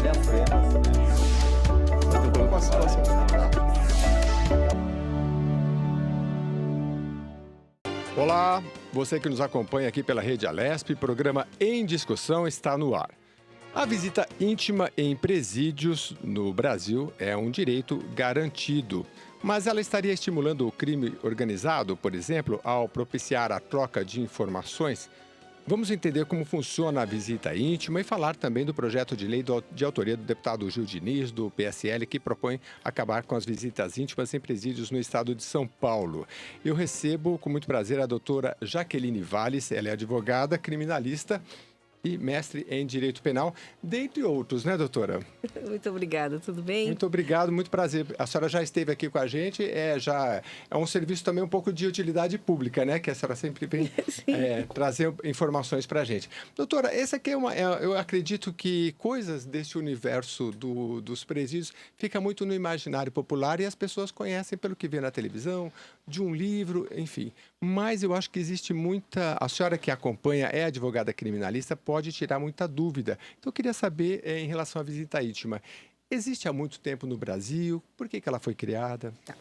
diaframas, né? Muito bom com a situação. Olá, você que nos acompanha aqui pela Rede Alesp, programa Em Discussão está no ar. A visita íntima em presídios no Brasil é um direito garantido, mas ela estaria estimulando o crime organizado, por exemplo, ao propiciar a troca de informações? Vamos entender como funciona a visita íntima e falar também do projeto de lei de autoria do deputado Gil Diniz, do PSL, que propõe acabar com as visitas íntimas em presídios no estado de São Paulo. Eu recebo com muito prazer a doutora Jaqueline Valles, ela é advogada, criminalista e mestre em Direito Penal, dentre outros, né, doutora? Muito obrigada, tudo bem? Muito obrigado, muito prazer. A senhora já esteve aqui com a gente, é um serviço também um pouco de utilidade pública, né? Que a senhora sempre vem trazer informações para a gente. Doutora, essa aqui eu acredito que coisas desse universo dos presídios fica muito no imaginário popular e as pessoas conhecem pelo que vê na televisão, de um livro, enfim. Mas eu acho que existe muita... A senhora que acompanha, é advogada criminalista, pode tirar muita dúvida. Então, eu queria saber, em relação à visita íntima, existe há muito tempo no Brasil? Por que ela foi criada? Tá.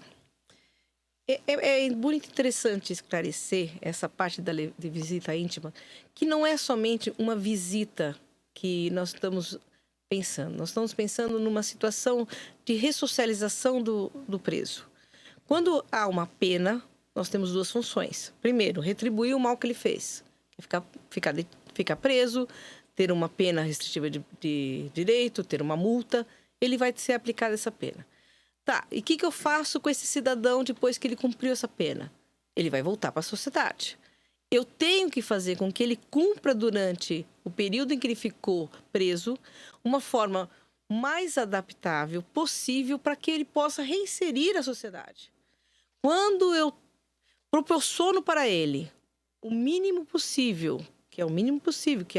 É muito interessante esclarecer essa parte de visita íntima, que não é somente uma visita que nós estamos pensando. Nós estamos pensando numa situação de ressocialização do preso. Quando há uma pena, nós temos duas funções. Primeiro, retribuir o mal que ele fez. Ficar preso, ter uma pena restritiva de direito, ter uma multa, ele vai ser aplicada essa pena. Tá, e o que eu faço com esse cidadão depois que ele cumpriu essa pena? Ele vai voltar para a sociedade. Eu tenho que fazer com que ele cumpra durante o período em que ele ficou preso uma forma mais adaptável possível para que ele possa reinserir a sociedade. Quando eu proporciono para ele o mínimo possível, que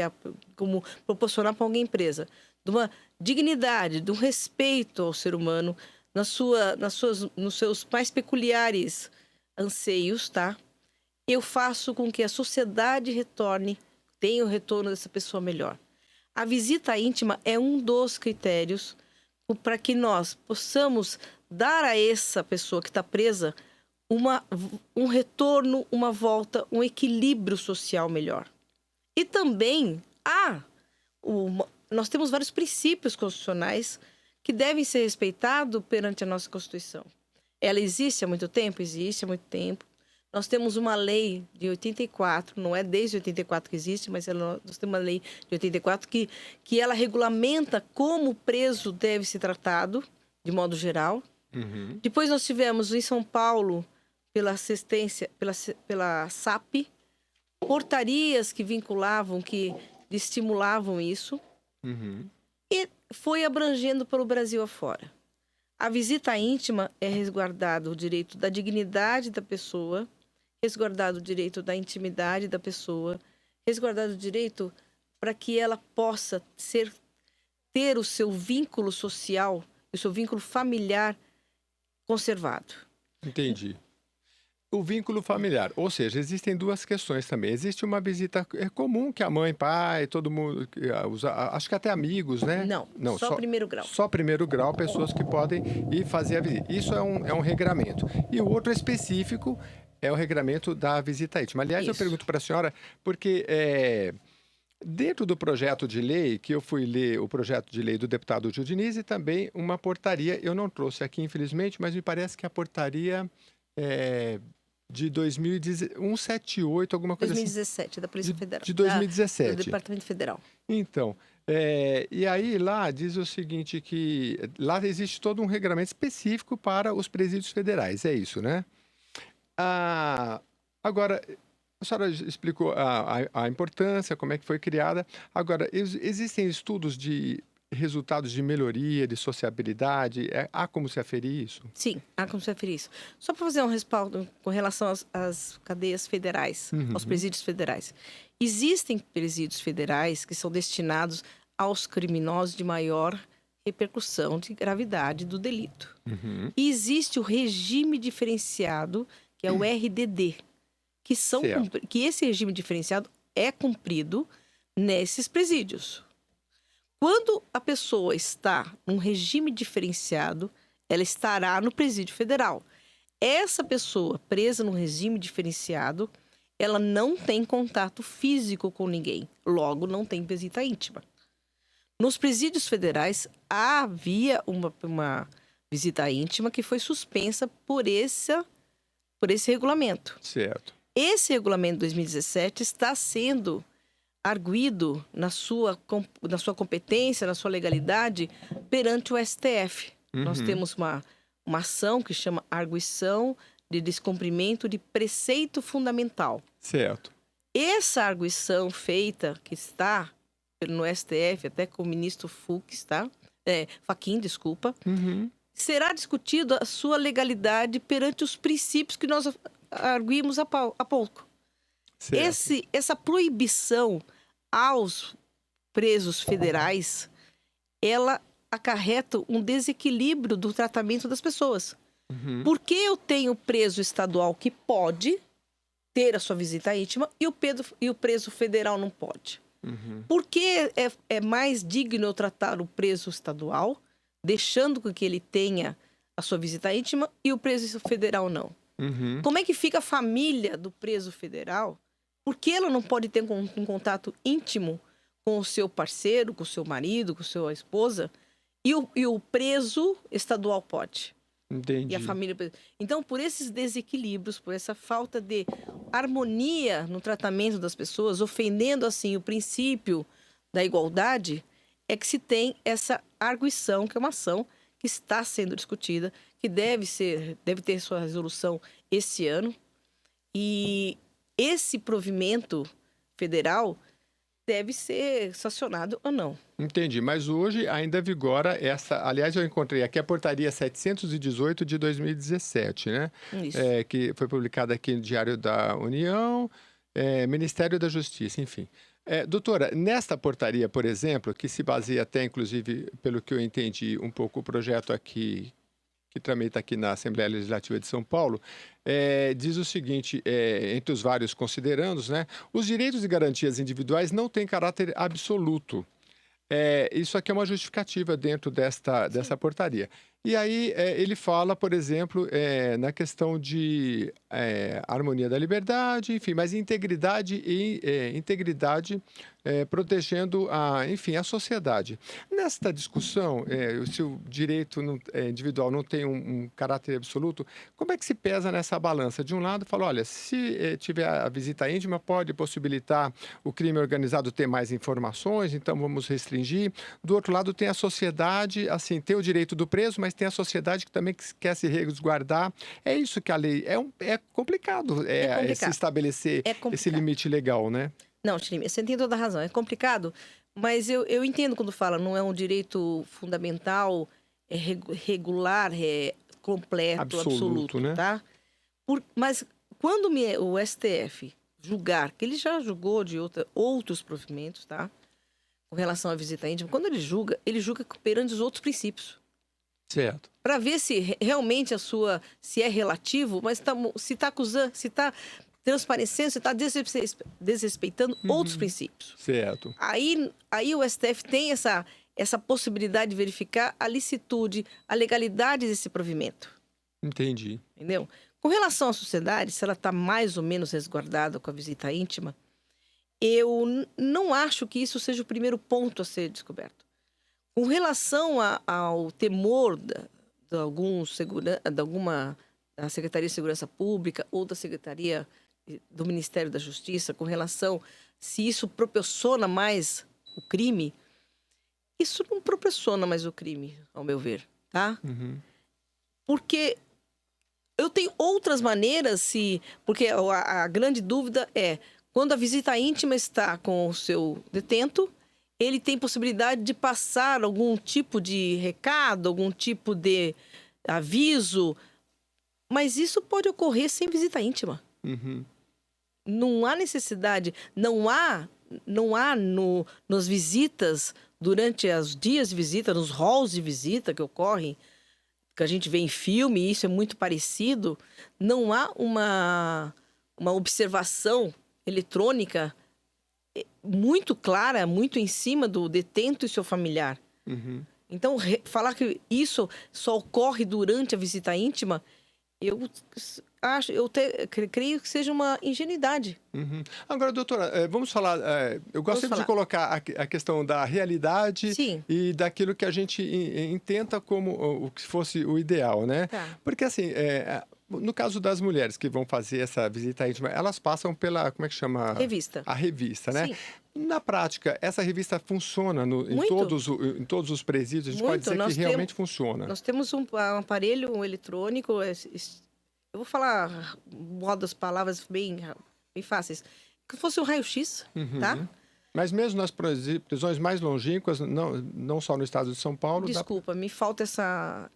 é como proporcionar para alguém presa, de uma dignidade, de um respeito ao ser humano, nos seus mais peculiares anseios, tá? Eu faço com que a sociedade tenha o retorno dessa pessoa melhor. A visita íntima é um dos critérios para que nós possamos dar a essa pessoa que está presa um retorno, uma volta, um equilíbrio social melhor. E também nós temos vários princípios constitucionais que devem ser respeitados perante a nossa Constituição. Ela existe há muito tempo? Existe há muito tempo. Nós temos uma lei de 84, não é desde 84 que existe, mas nós temos uma lei de 84 que ela regulamenta como o preso deve ser tratado, de modo geral. Uhum. Depois nós tivemos em São Paulo, pela assistência, pela SAP, portarias que vinculavam, que estimulavam isso. Uhum. E foi abrangendo pelo Brasil afora. A visita íntima é resguardado o direito da dignidade da pessoa, resguardado o direito da intimidade da pessoa, resguardado o direito para que ela possa ter o seu vínculo social, o seu vínculo familiar conservado. Entendi. O vínculo familiar, ou seja, existem duas questões também. Existe uma visita comum que a mãe, pai, todo mundo usa, acho que até amigos, né? Não, só primeiro grau. Só primeiro grau, pessoas que podem ir fazer a visita. Isso é um regramento. E o outro específico é o regramento da visita íntima. Aliás, eu pergunto para a senhora, porque dentro do projeto de lei, que eu fui ler o projeto de lei do deputado Gil Diniz e também uma portaria, eu não trouxe aqui, infelizmente, mas me parece que a portaria de 178, alguma coisa 2017, assim. Da Polícia Federal. De 2017. Do Departamento Federal. Então, e aí lá diz o seguinte, que lá existe todo um regramento específico para os presídios federais, é isso, né? Agora, a senhora explicou a importância, como é que foi criada. Agora, existem estudos de resultados de melhoria, de sociabilidade? Há como se aferir isso? Sim, há como se aferir isso. Só para fazer um respaldo com relação às cadeias federais, aos presídios federais. Existem presídios federais que são destinados aos criminosos de maior repercussão de gravidade do delito. E existe o regime diferenciado, que é o RDD, que esse regime diferenciado é cumprido nesses presídios. Quando a pessoa está num regime diferenciado, ela estará no presídio federal. Essa pessoa presa num regime diferenciado, ela não tem contato físico com ninguém, logo não tem visita íntima. Nos presídios federais havia uma visita íntima que foi suspensa por esse regulamento. Certo. Esse regulamento de 2017 está sendo arguido na sua competência, na sua legalidade, perante o STF. Nós temos uma ação que chama arguição de descumprimento de preceito fundamental. Certo. Essa arguição feita, que está no STF, até com o ministro Fux, tá? Fachin, desculpa, será discutido a sua legalidade perante os princípios que nós arguimos há pouco. Essa proibição aos presos federais, ela acarreta um desequilíbrio do tratamento das pessoas. Porque eu tenho preso estadual que pode ter a sua visita íntima e o preso federal não pode? Por que é mais digno eu tratar o preso estadual, deixando que ele tenha a sua visita íntima, e o preso federal não? Como é que fica a família do preso federal? Por que ela não pode ter um contato íntimo com o seu parceiro, com o seu marido, com a sua esposa, e o preso estadual pode? Entendi. E a família... Então, por esses desequilíbrios, por essa falta de harmonia no tratamento das pessoas, ofendendo assim o princípio da igualdade, é que se tem essa arguição, que é uma ação que está sendo discutida, que deve ter sua resolução esse ano. E esse provimento federal deve ser sancionado ou não. Entendi, mas hoje ainda vigora essa... Aliás, eu encontrei aqui a portaria 718 de 2017, né? Isso. Que foi publicada aqui no Diário da União, Ministério da Justiça, enfim. Doutora, nesta portaria, por exemplo, que se baseia até, inclusive, pelo que eu entendi, um pouco o projeto aqui, que tramita aqui na Assembleia Legislativa de São Paulo, diz o seguinte, entre os vários considerandos, né, os direitos e garantias individuais não têm caráter absoluto. Isso aqui é uma justificativa dentro dessa portaria. E aí ele fala, por exemplo, na questão de harmonia da liberdade, enfim, mas integridade protegendo a sociedade. Nesta discussão, se o direito individual não tem um caráter absoluto, como é que se pesa nessa balança? De um lado, fala, olha, se tiver a visita íntima, pode possibilitar o crime organizado ter mais informações, então vamos restringir. Do outro lado, tem a sociedade, assim, tem o direito do preso, mas tem a sociedade que também quer se resguardar. É isso que a lei... É complicado, se estabelecer esse limite legal, né? Não, Chirime, você tem toda a razão. É complicado, mas eu entendo quando fala, não é um direito fundamental, regular, completo, absoluto, né? Tá? Mas quando o STF julgar, que ele já julgou de outros provimentos, tá? Com relação à visita íntima, quando ele julga perante os outros princípios. Certo. Para ver se realmente se é relativo, mas se está acusando, se está transparecendo, se está desrespeitando outros princípios. Certo. Aí o STF tem essa possibilidade de verificar a licitude, a legalidade desse provimento. Entendi. Entendeu? Com relação à sociedade, se ela está mais ou menos resguardada com a visita íntima, eu não acho que isso seja o primeiro ponto a ser descoberto. Com relação ao temor da Secretaria de Segurança Pública ou da Secretaria do Ministério da Justiça, com relação se isso proporciona mais o crime, isso não proporciona mais o crime, ao meu ver, tá? Porque eu tenho outras maneiras, porque a grande dúvida é, quando a visita íntima está com o seu detento, ele tem possibilidade de passar algum tipo de recado, algum tipo de aviso, mas isso pode ocorrer sem visita íntima. Não há necessidade, não há nos visitas, durante os dias de visita, nos halls de visita que ocorrem, que a gente vê em filme, e isso é muito parecido, não há uma observação eletrônica muito clara, muito em cima do detento e seu familiar. Uhum. Então, falar que isso só ocorre durante a visita íntima, eu creio que seja uma ingenuidade. Uhum. Agora, doutora, vamos falar. Eu gosto Vamos sempre de falar. colocar a questão da realidade Sim. e daquilo que a gente intenta como o que fosse o ideal, né? Tá. Porque, assim, no caso das mulheres que vão fazer essa visita íntima, elas passam pela, como é que chama? Revista. A revista, né? Sim. Na prática, essa revista funciona em Muito. todos os presídios? A gente pode Muito. dizer que realmente funciona. Nós temos um aparelho eletrônico, eu vou falar modo as palavras bem fáceis, que fosse um raio-x, tá? Mas mesmo nas prisões mais longínquas, não só no estado de São Paulo... Desculpa, me falta esse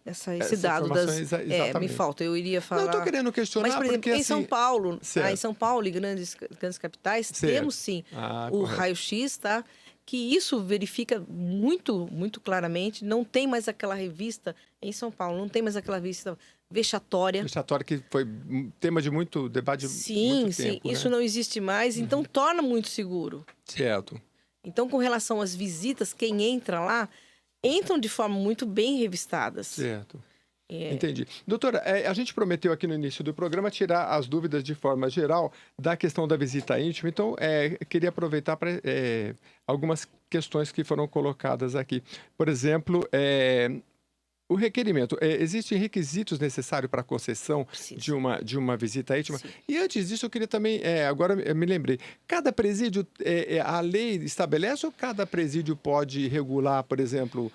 Essa dado informação, me exatamente. falta. Eu iria Não, falar. eu tô querendo questionar Mas, por exemplo, porque, em assim... São Paulo, Certo. em São Paulo e grandes capitais, Certo. temos sim o correto. raio-x, tá? Que isso verifica muito, muito claramente. Não tem mais aquela revista em São Paulo, não tem mais aquela revista vexatória. Vexatória que foi tema de muito debate Sim, muito sim, tempo, isso né? não existe mais, então torna muito seguro. Certo. Então, com relação às visitas, quem entra lá, entram de forma muito bem revistadas. Certo. Entendi. Doutora, a gente prometeu aqui no início do programa tirar as dúvidas de forma geral da questão da visita íntima, então queria aproveitar para algumas questões que foram colocadas aqui. Por exemplo, o requerimento. Existem requisitos necessários para a concessão Precisa. de uma visita íntima? Sim. E antes disso, eu queria também, agora eu me lembrei, cada presídio, a lei estabelece ou cada presídio pode regular, por exemplo,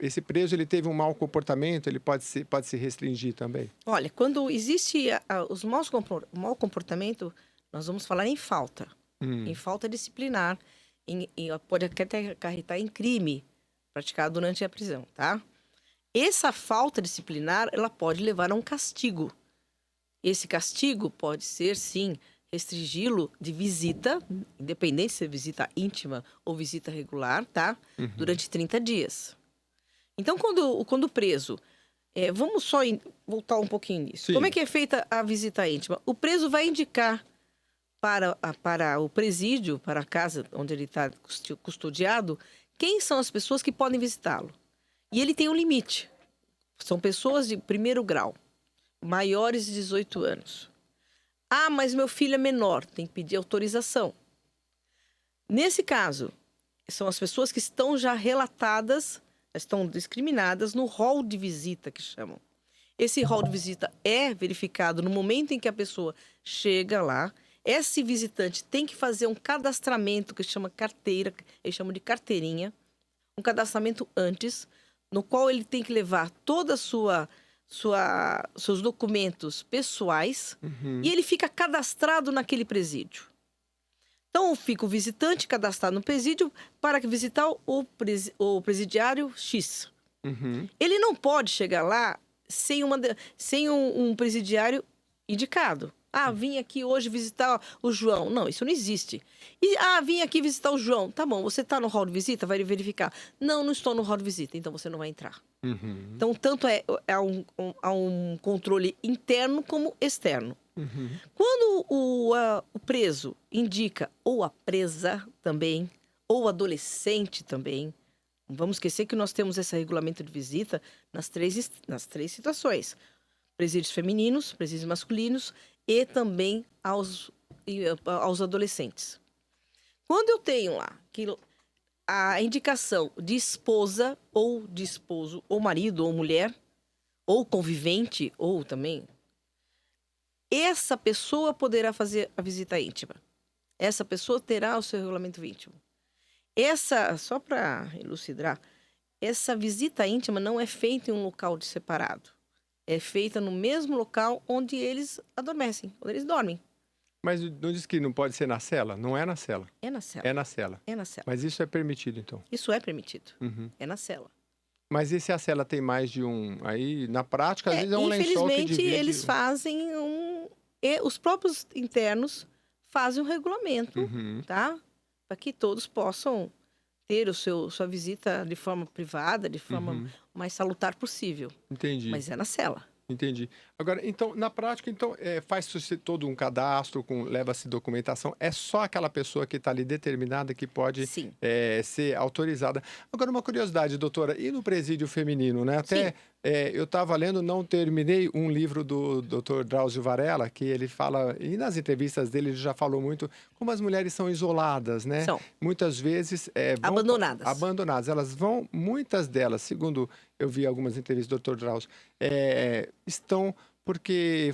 esse preso ele teve um mau comportamento, ele pode se restringir também? Olha, quando existe o mau comportamento, nós vamos falar em falta. Em falta disciplinar, pode até acarretar em crime praticado durante a prisão, tá? Essa falta disciplinar, ela pode levar a um castigo. Esse castigo pode ser, sim, restringi-lo de visita, independente se é visita íntima ou visita regular, tá? Durante 30 dias. Então, quando o preso... vamos só voltar um pouquinho nisso. Sim. Como é que é feita a visita íntima? O preso vai indicar para o presídio, para a casa onde ele está custodiado, quem são as pessoas que podem visitá-lo. E ele tem um limite. São pessoas de primeiro grau, maiores de 18 anos. Ah, mas meu filho é menor, tem que pedir autorização. Nesse caso, são as pessoas que estão já relatadas, estão discriminadas no rol de visita, que chamam. Esse rol de visita é verificado no momento em que a pessoa chega lá. Esse visitante tem que fazer um cadastramento que chama carteira, eles chamam de carteirinha, um cadastramento antes, no qual ele tem que levar toda seus documentos pessoais e ele fica cadastrado naquele presídio. Então, fica o visitante cadastrado no presídio para visitar o presidiário X. Ele não pode chegar lá sem um presidiário indicado. Ah, vim aqui hoje visitar o João. Não, isso não existe. Vim aqui visitar o João. Tá bom, você está no hall de visita? Vai verificar. Não estou no hall de visita, então você não vai entrar. Então, tanto há um controle interno como externo. Quando o preso indica, ou a presa também, ou o adolescente também, não vamos esquecer que nós temos esse regulamento de visita nas três situações. Presídios femininos, presídios masculinos e também aos adolescentes. Quando eu tenho lá a indicação de esposa, ou de esposo, ou marido, ou mulher, ou convivente, ou também, essa pessoa poderá fazer a visita íntima. Essa pessoa terá o seu regulamento íntimo. Só para elucidar, essa visita íntima não é feita em um local separado. É feita no mesmo local onde eles adormecem, onde eles dormem. Mas não diz que não pode ser na cela? Não é na cela. É na cela. É na cela. É na cela. Mas isso é permitido, então? Isso é permitido. É na cela. Mas e se a cela tem mais de um? Aí, na prática, às vezes é um lençol que infelizmente, divide... eles fazem os próprios internos fazem um regulamento, tá? Para que todos possam ter sua visita de forma privada, de forma mais salutar possível. Entendi. Mas é na cela. Entendi. Agora, então, na prática, então, faz-se todo um cadastro, leva-se documentação. É só aquela pessoa que está ali determinada que pode Sim, ser autorizada. Agora, uma curiosidade, doutora, e no presídio feminino, né? sim, Até eu estava lendo, não terminei um livro do doutor Drauzio Varela, que ele fala, e nas entrevistas dele ele já falou muito, como as mulheres são isoladas, né? são Muitas vezes vão abandonadas. abandonadas. Elas vão, muitas delas, segundo eu vi algumas entrevistas do doutor Drauzio, estão porque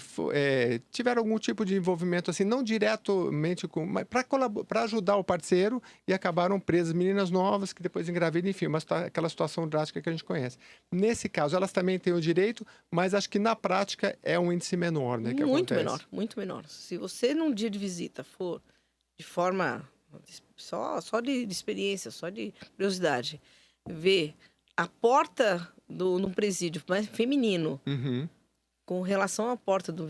tiveram algum tipo de envolvimento, assim, não diretamente com, mas para ajudar o parceiro e acabaram presas, meninas novas que depois engravidam, enfim, aquela situação drástica que a gente conhece. Nesse caso, elas também têm o direito, mas acho que na prática é um índice menor, né, que Muito acontece. menor, muito menor. Se você num dia de visita for de forma só de experiência, só de curiosidade, ver a porta num presídio mais feminino Uhum. com relação à porta do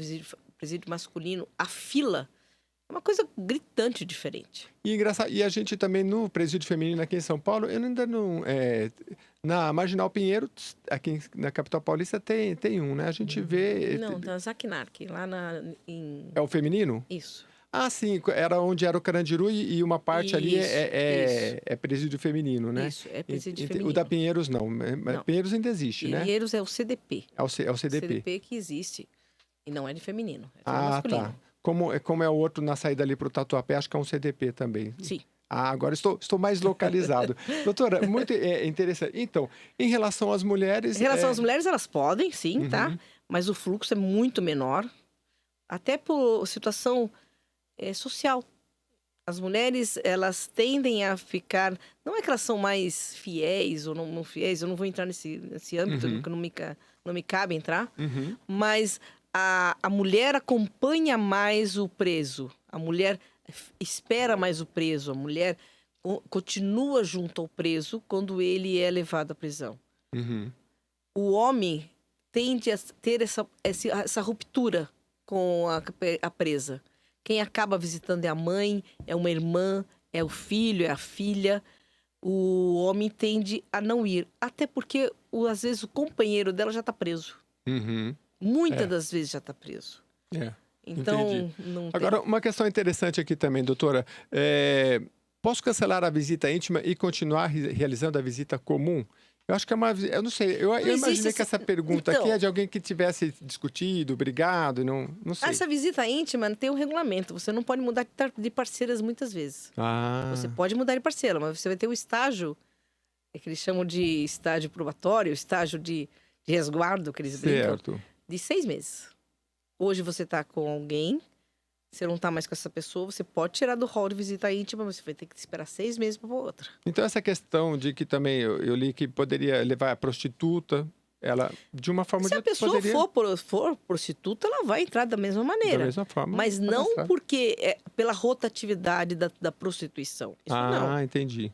presídio masculino, a fila é uma coisa gritante diferente. E engraçado, e a gente também no presídio feminino aqui em São Paulo, eu ainda não. Na Marginal Pinheiro, aqui na capital paulista, tem um, né? A gente vê. Não, da Zaquinarc, lá em... É o feminino? Isso. Ah, sim, era onde era o Carandiru e uma parte ali Isso, isso. é presídio feminino, né? Isso, é presídio feminino. O da Pinheiros não, mas Não. Pinheiros ainda existe, né? Pinheiros é o CDP. É o CDP. CDP que existe. E não é de feminino, é só Ah, masculino. tá. Como é o outro na saída ali para o Tatuapé, acho que é um CDP também. Sim. Ah, agora estou mais localizado. Doutora, muito interessante. Então, em relação às mulheres... Em relação às mulheres, elas podem, sim, tá? Uhum. Mas o fluxo é muito menor. Até por situação social. As mulheres, elas tendem a ficar... Não é que elas são mais fiéis ou não fiéis, eu não vou entrar nesse âmbito, Uhum. porque não me cabe entrar. Uhum. Mas a mulher acompanha mais o preso. A mulher espera mais o preso. A mulher continua junto ao preso quando ele é levado à prisão. Uhum. O homem tende a ter essa ruptura com a presa. Quem acaba visitando é a mãe, é uma irmã, é o filho, é a filha. O homem tende a não ir. Até porque, às vezes, o companheiro dela já está preso. Uhum. Muitas das vezes já está preso. Então, Entendi. não tem... Agora, uma questão interessante aqui também, doutora. Posso cancelar a visita íntima e continuar realizando a visita comum? Eu acho que é uma... Eu não sei, eu imaginei que essa pergunta aqui é de alguém que tivesse discutido, brigado, e não sei. Essa visita íntima tem um regulamento. Você não pode mudar de parceiras muitas vezes. Ah, Você pode mudar de parceira, mas você vai ter um estágio, que eles chamam de estágio probatório, estágio de resguardo, que eles brincam, certo. de 6 meses. Hoje você está com alguém, você não está mais com essa pessoa, você pode tirar do rol de visita íntima, mas você vai ter que esperar 6 meses para outra. Então, essa questão de que também eu li que poderia levar a prostituta, ela, de uma forma... Se a pessoa for prostituta, ela vai entrar da mesma maneira. Da mesma forma. Mas não porque pela rotatividade da prostituição. Isso não. Entendi.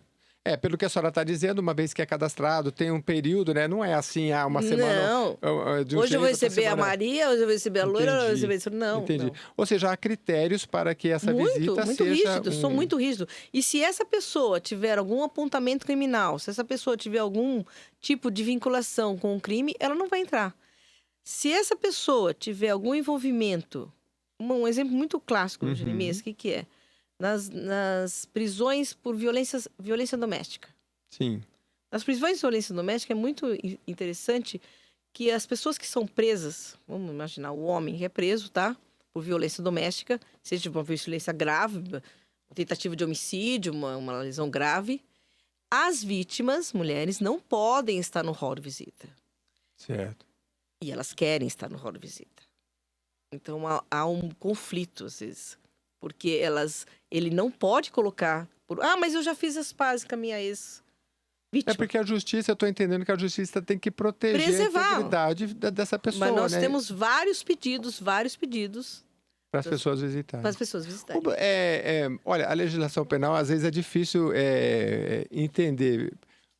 Pelo que a senhora está dizendo, uma vez que é cadastrado, tem um período, né? Não é assim, uma semana... Não. De um Hoje eu vou jeito, outra receber a semana- Maria, hoje eu vou receber a loira, hoje eu vou Entendi. receber... Não, Entendi. não. Ou seja, há critérios para que essa visita Muito seja... rígido, são muito rígidos. E se essa pessoa tiver algum apontamento criminal, se essa pessoa tiver algum tipo de vinculação com o crime, ela não vai entrar. Se essa pessoa tiver algum envolvimento, um exemplo muito clássico, Jeremias, o que é? Nas prisões por violência doméstica. Sim. Nas prisões de violência doméstica é muito interessante que as pessoas que são presas, vamos imaginar o homem que é preso, tá? Por violência doméstica, seja uma violência grave, tentativa de homicídio, uma lesão grave, as vítimas, mulheres, não podem estar no rol de visita. Certo. E elas querem estar no rol de visita. Então há um conflito, às vezes. Porque ele não pode colocar... mas eu já fiz as pazes com a minha ex-vítima. Porque a justiça, eu estou entendendo que a justiça tem que proteger Preservar. a integridade dessa pessoa, Mas nós né? temos vários pedidos Para as pessoas visitarem. para as pessoas visitarem. Olha, a legislação penal, às vezes, é difícil entender,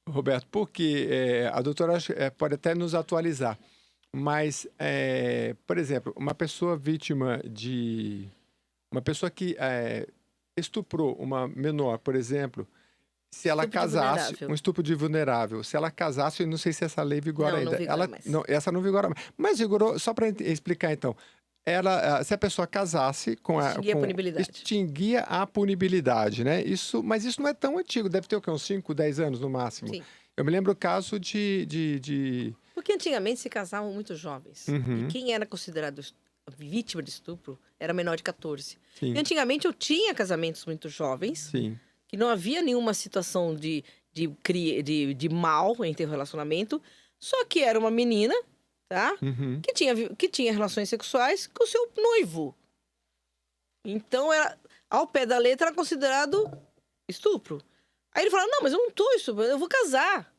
Roberto, porque a doutora pode até nos atualizar. Mas, por exemplo, uma pessoa vítima de... Uma pessoa que estuprou uma menor, por exemplo, se ela Estupro de casasse, vulnerável. um estupro de vulnerável, se ela casasse, eu não sei se essa lei vigora Não, ainda. não vigora mais. Não, essa não vigora mais. Mas vigorou, só para explicar então, se a pessoa casasse Extinguir a punibilidade. extinguia a punibilidade, né? Mas isso não é tão antigo, deve ter o quê? Uns 5, 10 anos no máximo. Sim. Eu me lembro o caso Porque antigamente se casavam muito jovens. Uhum. E quem era considerado vítima de estupro era menor de 14. Sim, E antigamente eu tinha casamentos muito jovens, sim. que não havia nenhuma situação de mal entre o relacionamento, só que era uma menina, tá? Uhum. Que tinha relações sexuais com o seu noivo. Então, ao pé da letra, era considerado estupro. Aí ele fala, não, mas eu não tô estupro, eu vou casar.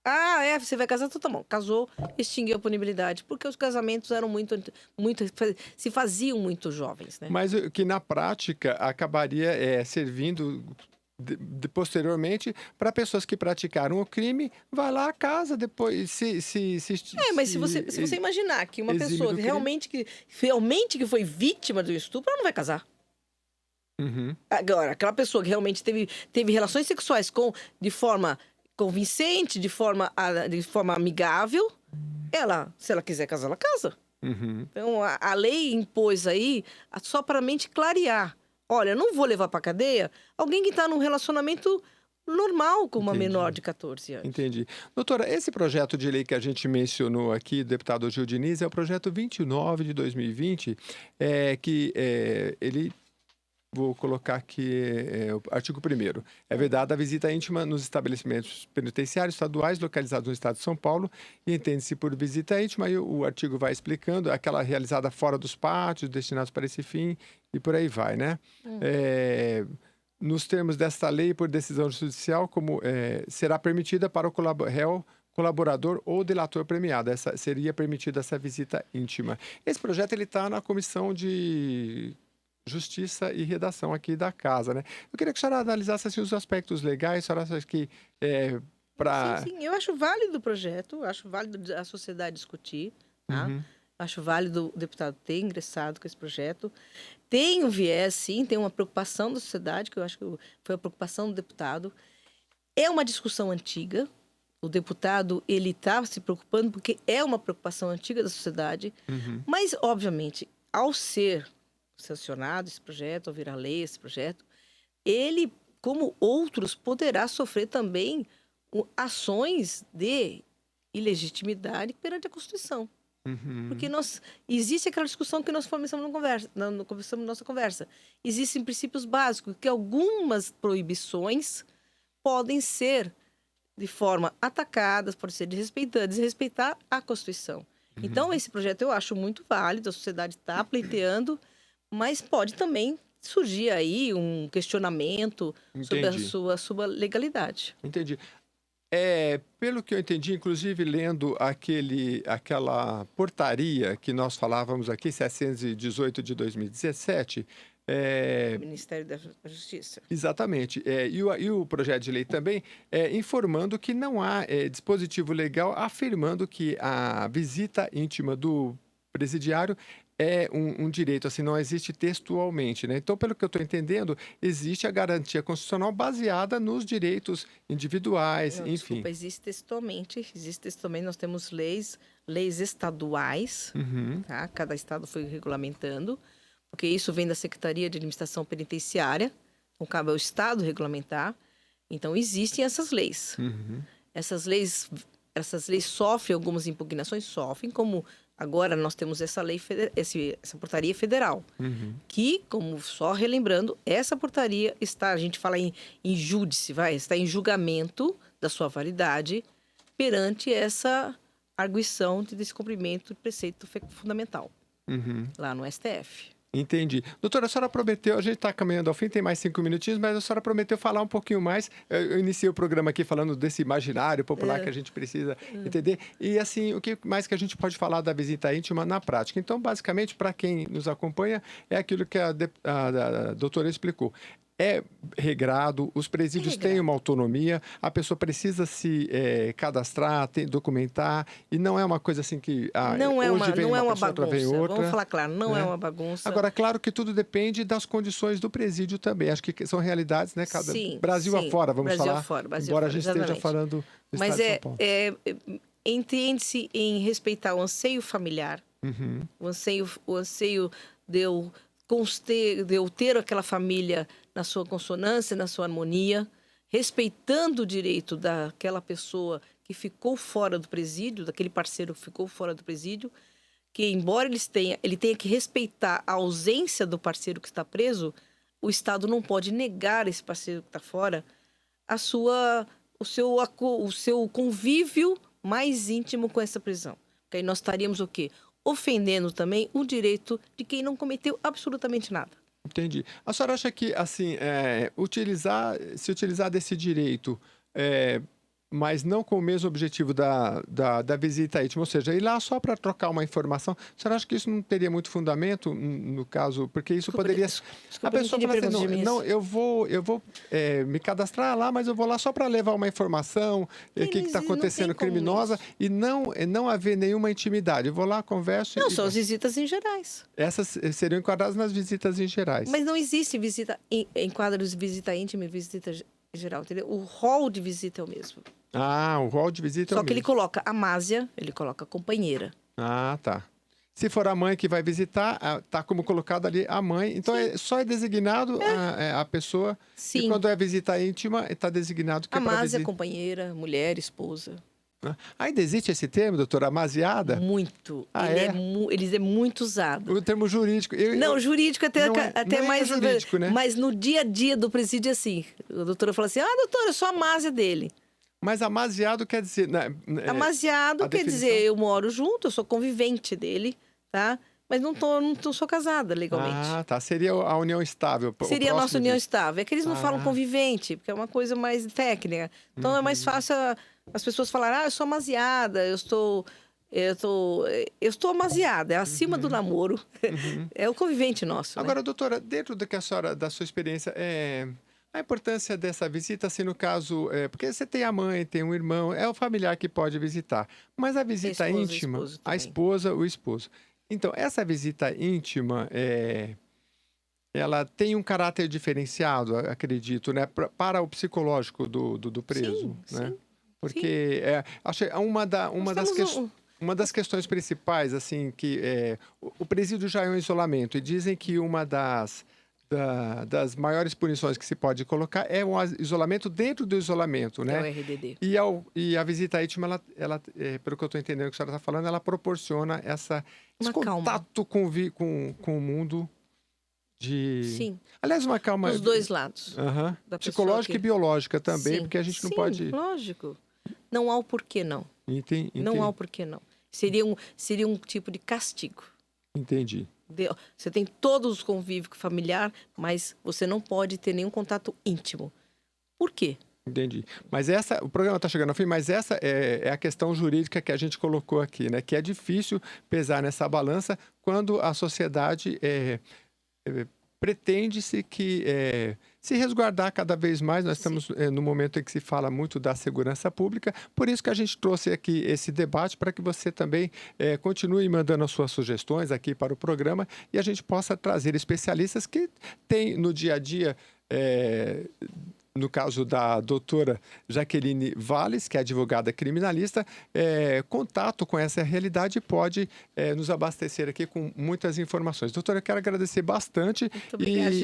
Ah, você vai casar? Então tá bom. Casou, extinguiu a punibilidade, porque os casamentos eram se faziam muito jovens, né? Mas que na prática acabaria servindo posteriormente para pessoas que praticaram o crime, vai lá a casa depois Mas se você imaginar que uma exime pessoa do crime. realmente que foi vítima do estupro, ela não vai casar. Uhum. Agora, aquela pessoa que realmente teve relações sexuais de forma convincente, de forma amigável, se ela quiser casar, ela casa. Uhum. Então, a lei impôs aí só para a mente clarear. Olha, não vou levar para cadeia alguém que está num relacionamento normal com uma Entendi. menor de 14 anos. Entendi. Doutora, esse projeto de lei que a gente mencionou aqui, deputado Gil Diniz, é o projeto 29 de 2020, ele... Vou colocar aqui o artigo 1º. É vedada a visita íntima nos estabelecimentos penitenciários estaduais localizados no estado de São Paulo e entende-se por visita íntima, e o artigo vai explicando, aquela realizada fora dos pátios, destinados para esse fim, e por aí vai, né? Nos termos desta lei, por decisão judicial, será permitida para o réu, colaborador ou delator premiado. Seria permitida essa visita íntima. Esse projeto está na Comissão de Justiça e Redação aqui da casa, né? Eu queria que a senhora analisasse assim, os aspectos legais, a senhora acha que Sim, eu acho válido o projeto, acho válido a sociedade discutir, tá? Uhum. Acho válido o deputado ter ingressado com esse projeto. Tem um viés, sim, tem uma preocupação da sociedade, que eu acho que foi a preocupação do deputado. É uma discussão antiga. O deputado, ele está se preocupando porque é uma preocupação antiga da sociedade. Uhum. Mas, obviamente, ao ser sancionado esse projeto, ao virar lei esse projeto, ele, como outros, poderá sofrer também ações de ilegitimidade perante a Constituição. Uhum. Porque existe aquela discussão que nós começamos na nossa conversa. Existem princípios básicos que algumas proibições podem ser de forma atacadas, podem ser desrespeitar a Constituição. Uhum. Então, esse projeto eu acho muito válido, a sociedade está pleiteando, mas pode também surgir aí um questionamento sobre a sua legalidade. Entendi. Pelo que eu entendi, inclusive lendo aquela portaria que nós falávamos aqui, 718 de 2017, Ministério da Justiça. Exatamente. E o projeto de lei também informando que não há dispositivo legal afirmando que a visita íntima do presidiário é um direito, assim, não existe textualmente, né? Então, pelo que eu estou entendendo, existe a garantia constitucional baseada nos direitos individuais, Não, enfim. Desculpa, existe textualmente, nós temos leis estaduais, Uhum. tá? Cada estado foi regulamentando, porque isso vem da Secretaria de Administração Penitenciária, então cabe ao estado regulamentar. Então, existem essas leis. Uhum. Essas leis sofrem algumas impugnações, como agora nós temos essa lei, essa portaria federal, Uhum. que, como só relembrando, essa portaria a gente fala em júdice, está em julgamento da sua validade perante essa arguição de descumprimento do preceito fundamental, lá no STF. Entendi. Doutora, a senhora prometeu, a gente está caminhando ao fim, tem mais 5 minutinhos, mas a senhora prometeu falar um pouquinho mais. Eu iniciei o programa aqui falando desse imaginário popular que a gente precisa entender. E, assim, o que mais que a gente pode falar da visita íntima na prática? Então, basicamente, para quem nos acompanha, é aquilo que a doutora explicou. é regrado, os presídios têm uma autonomia, a pessoa precisa se cadastrar, documentar, e não é uma coisa assim que hoje vem uma pessoa, outra vem outra. Vamos falar claro, não é uma bagunça. Agora, claro que tudo depende das condições do presídio também. Acho que são realidades, né? Brasil afora, vamos falar. Embora a gente esteja falando do estado de São Paulo. Entende-se em respeitar o anseio familiar, o anseio de eu ter aquela família na sua consonância, na sua harmonia, respeitando o direito daquela pessoa que ficou fora do presídio, daquele parceiro que ficou fora do presídio, que embora ele tenha que respeitar a ausência do parceiro que está preso, o Estado não pode negar esse parceiro que está fora o seu convívio mais íntimo com essa prisão. Porque aí nós estaríamos o quê? Ofendendo também o direito de quem não cometeu absolutamente nada. Entendi. A senhora acha que, assim, se utilizar desse direito, mas não com o mesmo objetivo da visita íntima, ou seja, ir lá só para trocar uma informação, a senhora acha que isso não teria muito fundamento, no caso, porque isso poderia... a pessoa fala assim, não, eu vou me cadastrar lá, mas eu vou lá só para levar uma informação, o que está acontecendo criminosa, e não haver nenhuma intimidade. Eu vou lá, converso... Não, são as visitas em gerais. Essas seriam enquadradas nas visitas em gerais. Mas não existe enquadros de visita íntima e visita geral, entendeu? O rol de visita é o mesmo. O rol de visita é o mesmo. Só que ele coloca a másia, ele coloca a companheira. Tá. Se for a mãe que vai visitar, tá como colocado ali a mãe. Então, só é designado a pessoa. Sim. E quando é visita íntima, está designado que a másia, companheira, mulher, esposa. Ainda existe esse termo, doutora, amaziada? Muito. Ele é muito usado. O termo jurídico. Jurídico até mais... jurídico, né? Mas no dia a dia do presídio, assim. A doutora fala assim, doutora, eu sou a másia dele. Mas amaziado quer dizer... Amaziado quer dizer, eu moro junto, eu sou convivente dele, tá? Mas não sou casada legalmente. Tá. Seria a união estável. Seria a nossa união estável. É que eles não falam convivente, porque é uma coisa mais técnica. Então é mais fácil as pessoas falarem, eu sou amaziada, eu estou amaziada, é acima do namoro. É o convivente nosso. Agora, né? doutora, dentro da sua experiência, a importância dessa visita, assim, no caso, porque você tem a mãe, tem um irmão, é o familiar que pode visitar. Mas a visita íntima, a esposa, o esposo. Então, essa visita íntima, ela tem um caráter diferenciado, acredito, né, para o psicológico do preso, né? Sim. Porque acho que uma das questões principais, assim, que o presídio já é um isolamento, e dizem que uma das maiores punições que se pode colocar é um isolamento dentro do isolamento, né? É o RDD. E a visita íntima, ela pelo que eu estou entendendo que a senhora está falando, ela proporciona esse contato com o mundo Sim. Aliás, uma calma... Dos dois lados. Psicológica e biológica também, sim, porque a gente não pode... lógico. Não há o porquê não. Entendi. Não há o porquê não. Seria um tipo de castigo. Entendi. Você tem todos os convívios familiar, mas você não pode ter nenhum contato íntimo. Por quê? Entendi. Mas o programa está chegando ao fim, mas essa é a questão jurídica que a gente colocou aqui, né? Que é difícil pesar nessa balança quando a sociedade pretende-se que se resguardar cada vez mais. Nós estamos no momento em que se fala muito da segurança pública, por isso que a gente trouxe aqui esse debate para que você também continue mandando as suas sugestões aqui para o programa e a gente possa trazer especialistas que têm no dia a dia... no caso da doutora Jaqueline Valles, que é advogada criminalista, contato com essa realidade pode nos abastecer aqui com muitas informações. Doutora, eu quero agradecer bastante. Muito obrigada,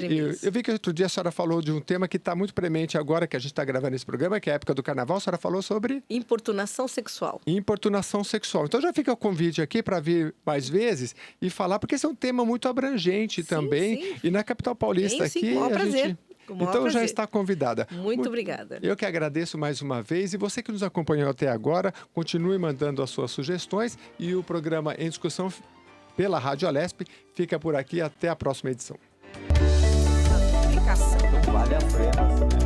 eu vi que outro dia a senhora falou de um tema que está muito premente agora, que a gente está gravando esse programa, que é a época do Carnaval. A senhora falou sobre... Importunação sexual. Importunação sexual. Então já fica o convite aqui para vir mais vezes e falar, porque esse é um tema muito abrangente também. Sim. E na capital paulista aqui... Com prazer. Então já está convidada. Muito obrigada. Eu que agradeço mais uma vez. E você que nos acompanhou até agora, continue mandando as suas sugestões. E o programa Em Discussão pela Rádio Alesp fica por aqui. Até a próxima edição. Vale a pena.